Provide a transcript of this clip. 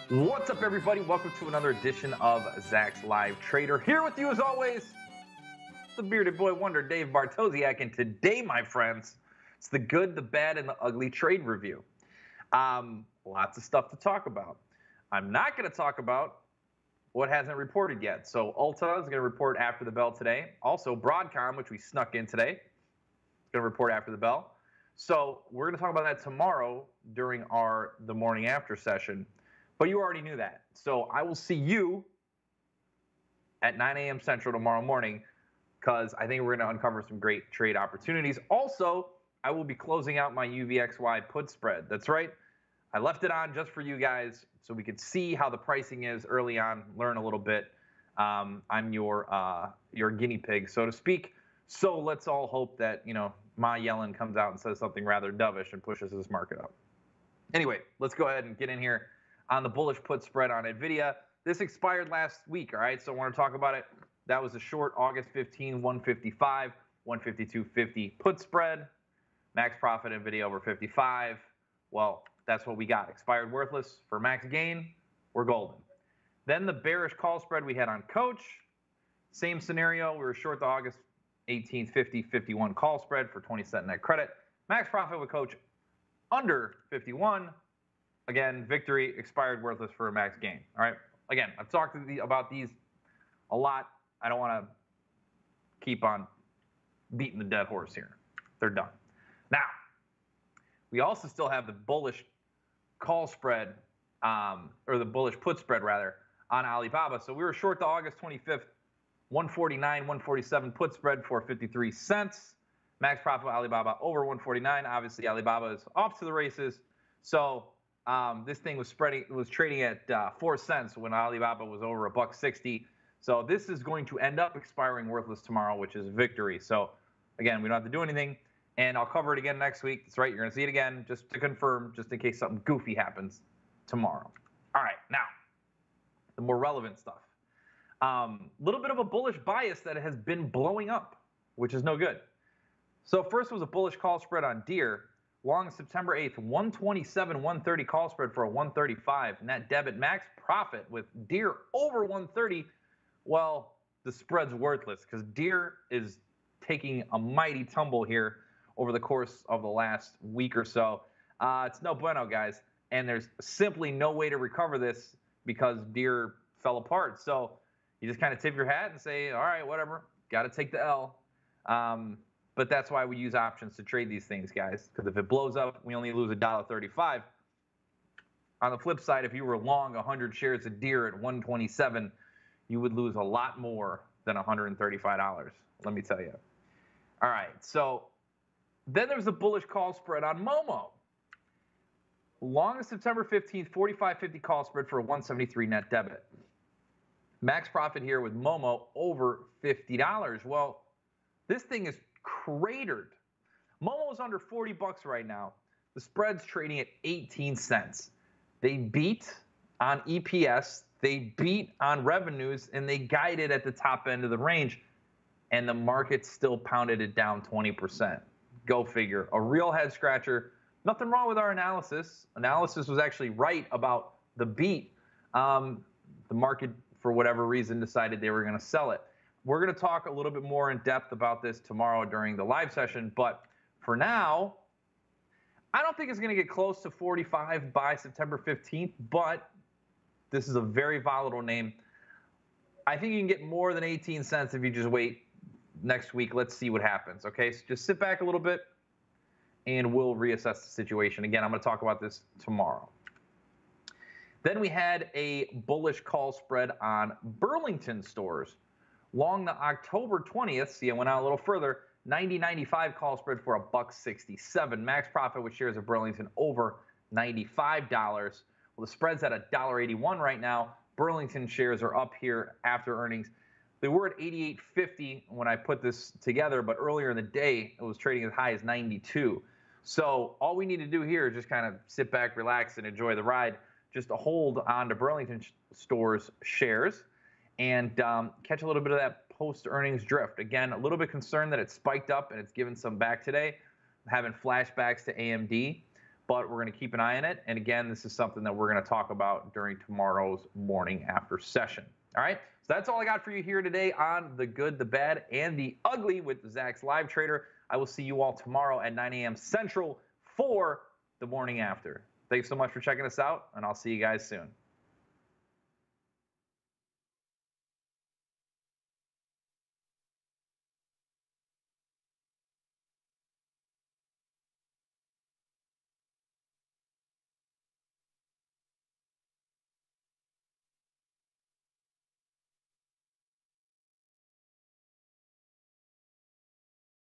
What's up, everybody? Welcome to another edition of Zach's Live Trader. Here with you, as always, the bearded boy wonder, Dave Bartosiak. And today, my friends, it's the good, the bad, and the ugly trade review. Lots of stuff to talk about. I'm not going to talk about what hasn't reported yet. So Ulta is going to report after the bell today. Also, Broadcom, which we snuck in today, is going to report after the bell. So we're going to talk about that tomorrow during the morning after session. But you already knew that. So I will see you at 9 a.m. Central tomorrow morning, because I think we're going to uncover some great trade opportunities. Also, I will be closing out my UVXY put spread. That's right. I left it on just for you guys so we could see how the pricing is early on, learn a little bit. I'm your guinea pig, so to speak. So let's all hope that, Ma Yellen comes out and says something rather dovish and pushes this market up. Anyway, let's go ahead and get in here on the bullish put spread on NVIDIA. This expired last week, all right? So I want to talk about it. That was a short August 15, 155, 152.50 put spread. Max profit NVIDIA over 55. Well, that's what we got. Expired worthless for max gain. We're golden. Then the bearish call spread we had on Coach. Same scenario. We were short the August 18th, 50, 51 call spread for 20-cent net credit. Max profit with Coach under 51. Again, victory, expired worthless for a max gain. All right. Again, I've talked about these a lot. I don't want to keep on beating the dead horse here. They're done. Now, we also still have the bullish call spread, or the bullish put spread rather, on Alibaba. So we were short the August 25th, 149, 147 put spread for 53 cents. Max profit Alibaba over 149. Obviously, Alibaba is off to the races. So this thing was trading at 4 cents when Alibaba was over $1.60. So this is going to end up expiring worthless tomorrow, which is victory. So again, we don't have to do anything, and I'll cover it again next week. That's right, you're going to see it again just to confirm, just in case something goofy happens tomorrow. All right, now the more relevant stuff. Little bit of a bullish bias that has been blowing up, which is no good. So first was a bullish call spread on Deere. Long September 8th, 127, 130 call spread for a 135 net debit max profit with Deere over 130. Well, the spread's worthless because Deere is taking a mighty tumble here over the course of the last week or so. It's no bueno, guys, and there's simply no way to recover this because Deere fell apart. So you just kind of tip your hat and say, all right, whatever, got to take the L. But that's why we use options to trade these things, guys, because if it blows up, we only lose $1.35. On the flip side, if you were long 100 shares of Deere at 127, you would lose a lot more than $135, let me tell you. All right, so then there's a bullish call spread on Momo. Long September 15th, 45.50 call spread for a 173 net debit. Max profit here with Momo over $50. Well, this thing is cratered. Momo is under 40 bucks right now. The spread's trading at 18 cents. They beat on EPS, they beat on revenues, and they guided at the top end of the range, and the market still pounded it down 20%. Go figure. A real head scratcher. Nothing wrong with our analysis. Analysis was actually right about the beat. The market, for whatever reason, decided they were going to sell it. We're going to talk a little bit more in depth about this tomorrow during the live session, but for now, I don't think it's going to get close to 45 by September 15th, but this is a very volatile name. I think you can get more than 18 cents if you just wait next week. Let's see what happens, okay? So just sit back a little bit, and we'll reassess the situation. Again, I'm going to talk about this tomorrow. Then we had a bullish call spread on Burlington stores. Long the October 20th, see, I went out a little further, 90.95 call spread for a $1.67. Max profit with shares of Burlington over $95. Well, the spread's at $1.81 right now. Burlington shares are up here after earnings. They were at 88.50 when I put this together, but earlier in the day, it was trading as high as 92. So all we need to do here is just kind of sit back, relax, and enjoy the ride. Just to hold on to Burlington stores shares and catch a little bit of that post-earnings drift. Again, a little bit concerned that it spiked up and it's given some back today. I'm having flashbacks to AMD. but we're going to keep an eye on it. And again, this is something that we're going to talk about during tomorrow's morning after session. All right, so that's all I got for you here today on the good, the bad, and the ugly with Zach's Live Trader. I will see you all tomorrow at 9 a.m. Central for the morning after. Thanks so much for checking us out, and I'll see you guys soon.